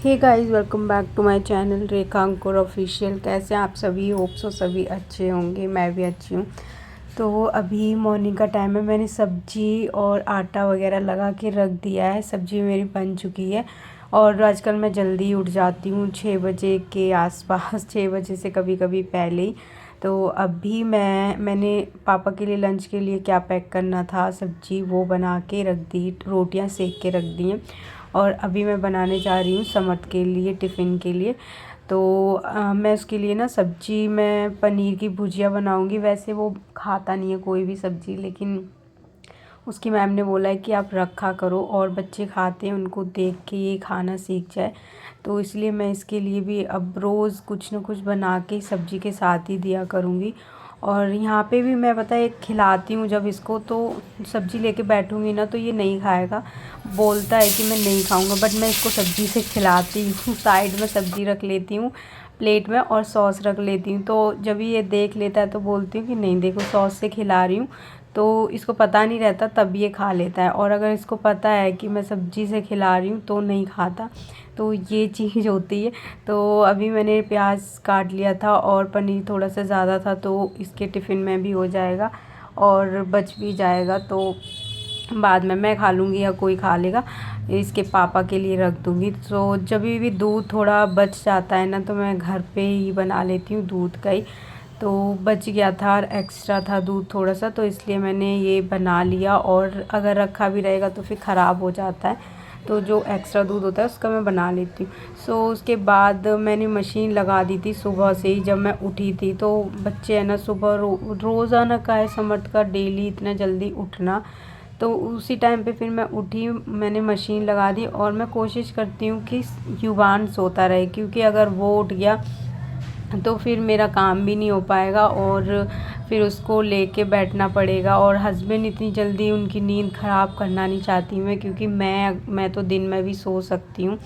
Hey guys, welcome back to my channel Rekha Ankur official. कैसे हैं आप सभी? होप सो सभी अच्छे होंगे। मैं भी अच्छी हूँ। तो अभी मॉर्निंग का टाइम है। मैंने सब्जी और आटा वगैरह लगा के रख दिया है। सब्जी मेरी बन चुकी है और आजकल मैं जल्दी उठ जाती हूँ 6 बजे के आसपास, 6 बजे से कभी कभी पहले ही। तो अभी मैंने पापा के लिए लंच के लिए क्या पैक करना था, सब्जी वो बना के रख दी, रोटियां सेक के रख दी हैं। और अभी मैं बनाने जा रही हूँ समर्थ के लिए टिफ़िन के लिए। तो मैं उसके लिए ना सब्जी, मैं पनीर की भुजिया बनाऊँगी। वैसे वो खाता नहीं है कोई भी सब्ज़ी, लेकिन उसकी मैम ने बोला है कि आप रखा करो और बच्चे खाते हैं, उनको देख के ये खाना सीख जाए। तो इसलिए मैं इसके लिए भी अब रोज़ कुछ न कुछ बना के सब्ज़ी के साथ ही दिया करूँगी। और यहाँ पे भी मैं पता है खिलाती हूँ जब इसको, तो सब्ज़ी लेके बैठूँगी ना तो ये नहीं खाएगा, बोलता है कि मैं नहीं खाऊँगा। बट मैं इसको सब्ज़ी से खिलाती हूँ, साइड में सब्ज़ी रख लेती हूँ प्लेट में और सॉस रख लेती हूँ। तो जब ये देख लेता है तो बोलती हूँ कि नहीं देखो सॉस से खिला रही हूँ। तो इसको पता नहीं रहता तब ये खा लेता है, और अगर इसको पता है कि मैं सब्ज़ी से खिला रही हूँ तो नहीं खाता। तो ये चीज़ होती है। तो अभी मैंने प्याज काट लिया था और पनीर थोड़ा सा ज़्यादा था तो इसके टिफ़िन में भी हो जाएगा और बच भी जाएगा। तो बाद में मैं खा लूँगी या कोई खा लेगा, इसके पापा के लिए रख दूँगी। तो जब भी दूध थोड़ा बच जाता है ना तो मैं घर पे ही बना लेती हूँ दूध का ही। तो बच गया था और एक्स्ट्रा था दूध थोड़ा सा, तो इसलिए मैंने ये बना लिया। और अगर रखा भी रहेगा तो फिर ख़राब हो जाता है, तो जो एक्स्ट्रा दूध होता है उसका मैं बना लेती हूँ। उसके बाद मैंने मशीन लगा दी थी सुबह से ही जब मैं उठी थी। तो बच्चे हैं ना, सुबह रोज़ाना का है समर्थ का डेली इतना जल्दी उठना। तो उसी टाइम पे फिर मैं उठी, मैंने मशीन लगा दी और मैं कोशिश करती हूँ कि युवान सोता रहे, क्योंकि अगर वो उठ गया तो फिर मेरा काम भी नहीं हो पाएगा और फिर उसको लेके बैठना पड़ेगा। और हस्बैंड इतनी जल्दी उनकी नींद ख़राब करना नहीं चाहती मैं, क्योंकि मैं तो दिन में भी सो सकती हूँ,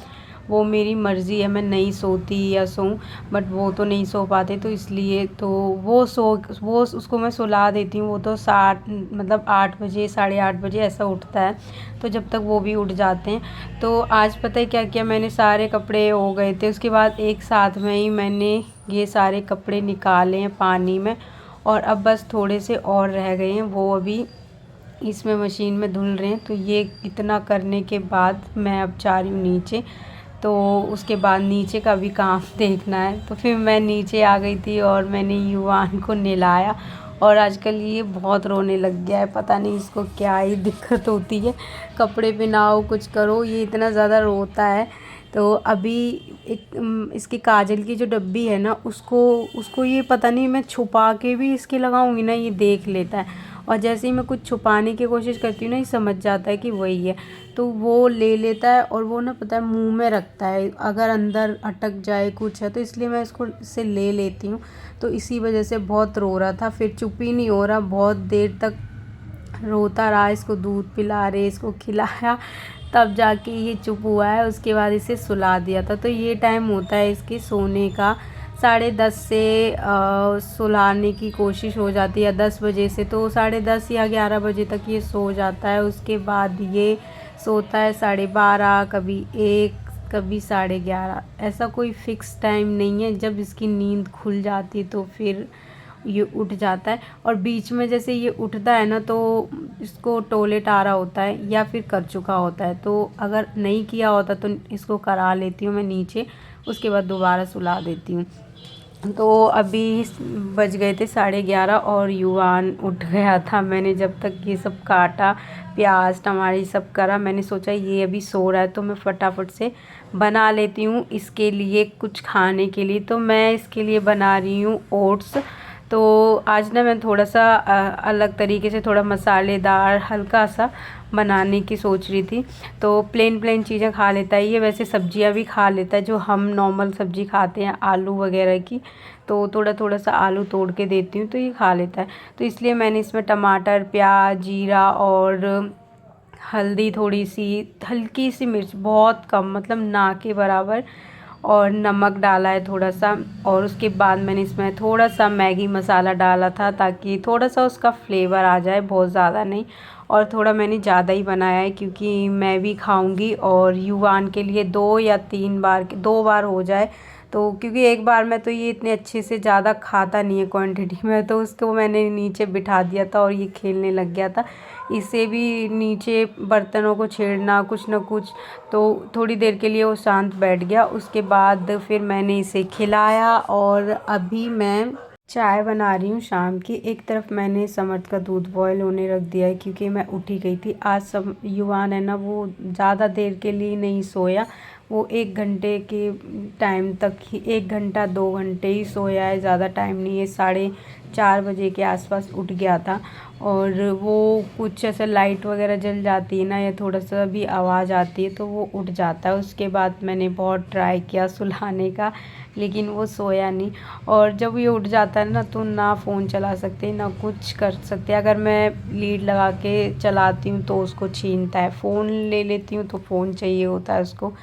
वो मेरी मर्ज़ी है, मैं नहीं सोती या सोऊं। बट वो तो नहीं सो पाते, तो इसलिए तो वो उसको मैं सुला देती हूँ। वो तो 8 बजे 8:30 बजे ऐसा उठता है, तो जब तक वो भी उठ जाते हैं। तो आज पता है क्या किया मैंने, सारे कपड़े हो गए थे, उसके बाद एक साथ में ही मैंने ये सारे कपड़े निकाले हैं पानी में। और अब बस थोड़े से और रह गए हैं, वो अभी इसमें मशीन में धुल रहे हैं। तो ये इतना करने के बाद मैं अब जा रही हूँ नीचे। तो उसके बाद नीचे का भी काम देखना है। तो फिर मैं नीचे आ गई थी और मैंने युवान को नहलाया। और आजकल ये बहुत रोने लग गया है, पता नहीं इसको क्या ही दिक्कत होती है, कपड़े पहनाओ कुछ करो ये इतना ज़्यादा रोता है। तो अभी इसकी काजल की जो डब्बी है ना, उसको उसको ये पता नहीं, मैं छुपा के भी इसके लगाऊंगी ना ये देख लेता है। और जैसे ही मैं कुछ छुपाने की कोशिश करती हूँ ना, ये समझ जाता है कि वही है, तो वो ले लेता है। और वो ना पता है मुंह में रखता है, अगर अंदर अटक जाए कुछ है तो इसलिए मैं इसको इससे ले लेती हूँ। तो इसी वजह से बहुत रो रहा था, फिर चुप ही नहीं हो रहा, बहुत देर तक रोता रहा। इसको दूध पिला रहे, इसको खिलाया, तब जाके ये चुप हुआ है। उसके बाद इसे सुला दिया था। तो ये टाइम होता है इसके सोने का, 10:30 से सुलाने की कोशिश हो जाती है 10 बजे से, तो 10:30 या 11 बजे तक ये सो जाता है। उसके बाद ये सोता है 12:30, कभी 1, कभी 11:30, ऐसा कोई फ़िक्स टाइम नहीं है। जब इसकी नींद खुल जाती तो फिर ये उठ जाता है। और बीच में जैसे ये उठता है ना तो इसको टॉयलेट आ रहा होता है या फिर कर चुका होता है, तो अगर नहीं किया होता तो इसको करा लेती हूँ मैं नीचे, उसके बाद दोबारा सुला देती हूँ। तो अभी बज गए थे 11:30 और युवान उठ गया था। मैंने जब तक ये सब काटा, प्याज टमाटर सब करा, मैंने सोचा ये अभी सो रहा है तो मैं फटाफट से बना लेती हूँ इसके लिए कुछ खाने के लिए। तो मैं इसके लिए बना रही हूँ ओट्स। तो आज ना मैं थोड़ा सा अलग तरीके से, थोड़ा मसालेदार हल्का सा बनाने की सोच रही थी। तो प्लेन चीज़ें खा लेता है ये, वैसे सब्जियां भी खा लेता है जो हम नॉर्मल सब्जी खाते हैं आलू वगैरह की। तो थोड़ा सा आलू तोड़ के देती हूँ तो ये खा लेता है। तो इसलिए मैंने इसमें टमाटर, प्याज, जीरा और हल्दी, थोड़ी सी हल्की सी मिर्च, बहुत कम, मतलब ना के बराबर, और नमक डाला है थोड़ा सा, और उसके बाद मैंने इसमें थोड़ा सा मैगी मसाला डाला था ताकि थोड़ा सा उसका फ्लेवर आ जाए, बहुत ज़्यादा नहीं। और थोड़ा मैंने ज़्यादा ही बनाया है क्योंकि मैं भी खाऊंगी और युवान के लिए 2 या 3 बार, 2 बार हो जाए तो, क्योंकि एक बार में तो ये इतने अच्छे से ज़्यादा खाता नहीं है क्वांटिटी में, तो उसको मैंने नीचे बिठा दिया था और ये खेलने लग गया था। इसे भी नीचे बर्तनों को छेड़ना कुछ ना कुछ, तो थोड़ी देर के लिए वो शांत बैठ गया। उसके बाद फिर मैंने इसे खिलाया और अभी मैं चाय बना रही हूँ शाम की। एक तरफ मैंने समर्थ का दूध बॉयल होने रख दिया है क्योंकि मैं उठी गई थी आज। सब युवान है ना, वो ज़्यादा देर के लिए नहीं सोया, वो 1 घंटे के टाइम तक ही, 1 घंटा 2 घंटे ही सोया है, ज़्यादा टाइम नहीं है। 4:30 बजे के आसपास उठ गया था। और वो कुछ ऐसे लाइट वगैरह जल जाती है ना, या थोड़ा सा भी आवाज़ आती है तो वो उठ जाता है। उसके बाद मैंने बहुत ट्राई किया सुलाने का, लेकिन वो सोया नहीं। और जब ये उठ जाता है ना, तो ना फ़ोन चला सकते ना कुछ कर सकते। अगर मैं लीड लगा के चलाती हूँ तो उसको छीनता है, फ़ोन ले लेती हूँ तो फ़ोन चाहिए होता है उसको।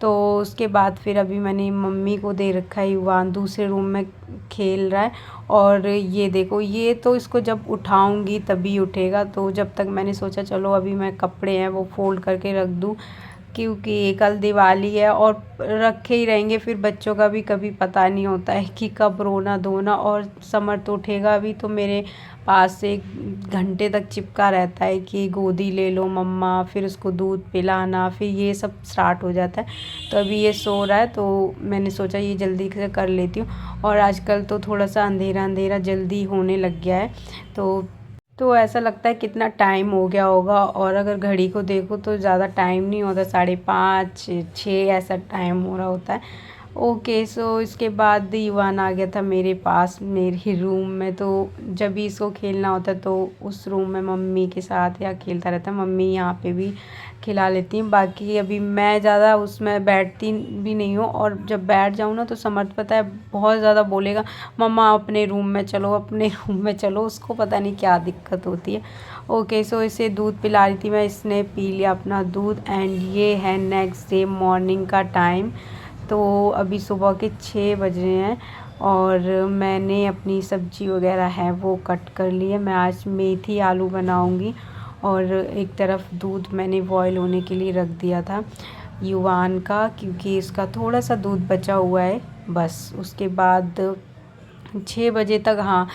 तो उसके बाद फिर अभी मैंने मम्मी को दे रखा है, युवान दूसरे रूम में खेल रहा है। और ये देखो, ये तो इसको जब उठाऊंगी तभी उठेगा। तो जब तक मैंने सोचा चलो अभी मैं कपड़े हैं वो फ़ोल्ड करके रख दूँ, क्योंकि कल दिवाली है और रखे ही रहेंगे। फिर बच्चों का भी कभी पता नहीं होता है कि कब रोना धोना। और समर्थ उठेगा भी तो मेरे पास से 1 घंटे तक चिपका रहता है कि गोदी ले लो मम्मा, फिर उसको दूध पिलाना, फिर ये सब स्टार्ट हो जाता है। तो अभी ये सो रहा है तो मैंने सोचा ये जल्दी से कर लेती हूँ। और आजकल तो थोड़ा सा अंधेरा अंधेरा जल्दी होने लग गया है, तो ऐसा लगता है कितना टाइम हो गया होगा। और अगर घड़ी को देखो तो ज़्यादा टाइम नहीं होता, 5:30 6 ऐसा टाइम हो रहा होता है। ओके, सो इसके बाद युवान आ गया था मेरे पास, मेरे ही रूम में। तो जब भी इसको खेलना होता है तो उस रूम में मम्मी के साथ या खेलता रहता है। मम्मी यहाँ पे भी खिला लेती हैं, बाकी अभी मैं ज़्यादा उसमें बैठती भी नहीं हूँ। और जब बैठ जाऊँ ना तो समर्थ पता है बहुत ज़्यादा बोलेगा, मम्मा अपने रूम में चलो, अपने रूम में चलो। उसको पता नहीं क्या दिक्कत होती है। ओके, सो इसे दूध पिला रही थी मैं, इसने पी लिया अपना दूध। एंड ये है नेक्स्ट डे मॉर्निंग का टाइम। तो अभी सुबह के 6 बज रहे हैं और मैंने अपनी सब्ज़ी वगैरह है वो कट कर ली है। मैं आज मेथी आलू बनाऊंगी। और एक तरफ दूध मैंने बॉयल होने के लिए रख दिया था युवान का, क्योंकि इसका थोड़ा सा दूध बचा हुआ है बस। उसके बाद 6 बजे तक, हाँ,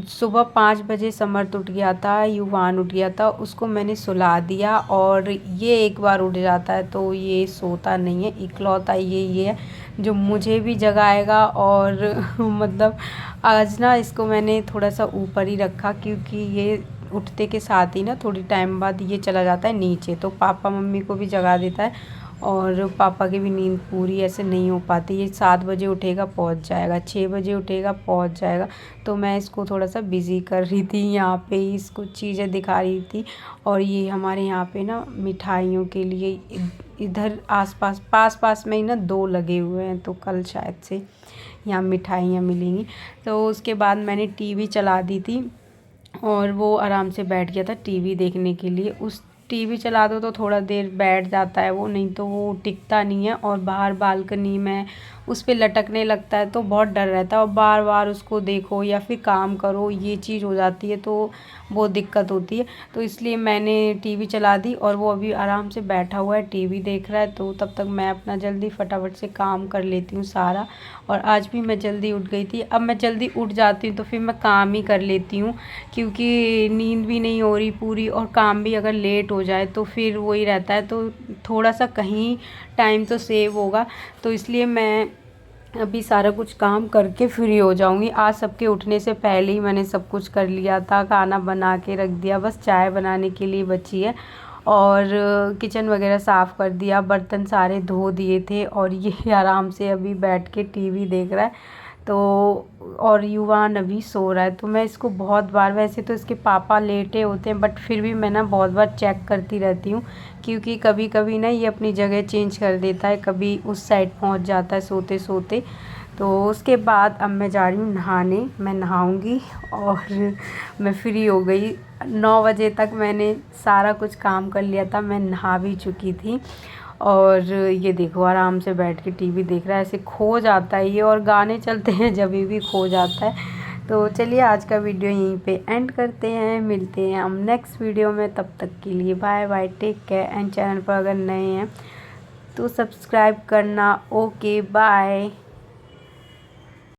सुबह 5 बजे समर्थ उठ गया था, युवान उठ गया था, उसको मैंने सुला दिया। और ये एक बार उठ जाता है तो ये सोता नहीं है, इकलौता ये है जो मुझे भी जगाएगा। और मतलब आज ना इसको मैंने थोड़ा सा ऊपर ही रखा, क्योंकि ये उठते के साथ ही ना थोड़ी टाइम बाद ये चला जाता है नीचे, तो पापा मम्मी को भी जगा देता है। और पापा की भी नींद पूरी ऐसे नहीं हो पाती। ये 7 बजे उठेगा पहुंच जाएगा, 6 बजे उठेगा पहुंच जाएगा। तो मैं इसको थोड़ा सा बिज़ी कर रही थी, यहाँ पे इसको चीज़ें दिखा रही थी। और ये हमारे यहाँ पे ना मिठाइयों के लिए इधर आसपास पास में ही ना 2 लगे हुए हैं, तो कल शायद से यहाँ मिठाइयाँ मिलेंगी। तो उसके बाद मैंने टीवी चला दी थी और वो आराम से बैठ गया था टीवी देखने के लिए। उस टीवी चला दो तो थोड़ा देर बैठ जाता है वो, नहीं तो वो टिकता नहीं है। और बाहर बालकनी में उस पे लटकने लगता है तो बहुत डर रहता है। और बार बार उसको देखो या फिर काम करो, ये चीज़ हो जाती है तो बहुत दिक्कत होती है। तो इसलिए मैंने टीवी चला दी और वो अभी आराम से बैठा हुआ है, टीवी देख रहा है। तो तब तक मैं अपना जल्दी फटाफट से काम कर लेती हूँ सारा। और आज भी मैं जल्दी उठ गई थी। अब मैं जल्दी उठ जाती हूँ तो फिर मैं काम ही कर लेती हूँ, क्योंकि नींद भी नहीं हो रही पूरी और काम भी अगर लेट हो जाए तो फिर वही रहता है। तो थोड़ा सा कहीं टाइम तो सेव होगा, तो इसलिए मैं अभी सारा कुछ काम करके फ्री हो जाऊंगी। आज सबके उठने से पहले ही मैंने सब कुछ कर लिया था, खाना बना के रख दिया, बस चाय बनाने के लिए बची है। और किचन वगैरह साफ़ कर दिया, बर्तन सारे धो दिए थे। और ये आराम से अभी बैठ के टीवी देख रहा है। तो और युवान अभी सो रहा है। तो मैं इसको बहुत बार, वैसे तो इसके पापा लेटे होते हैं बट फिर भी मैं ना बहुत बार चेक करती रहती हूँ, क्योंकि कभी कभी ना ये अपनी जगह चेंज कर देता है, कभी उस साइड पहुँच जाता है सोते सोते। तो उसके बाद अब मैं जा रही हूँ नहाने, मैं नहाऊंगी और मैं फ्री हो गई। 9 बजे तक मैंने सारा कुछ काम कर लिया था, मैं नहा भी चुकी थी। और ये देखो आराम से बैठ के टीवी देख रहा है। ऐसे खो जाता है ये, और गाने चलते हैं जब भी खो जाता है। तो चलिए आज का वीडियो यहीं पे एंड करते हैं, मिलते हैं हम नेक्स्ट वीडियो में। तब तक के लिए bye bye, take care. And channel पर अगर नए हैं तो सब्सक्राइब करना। Okay bye.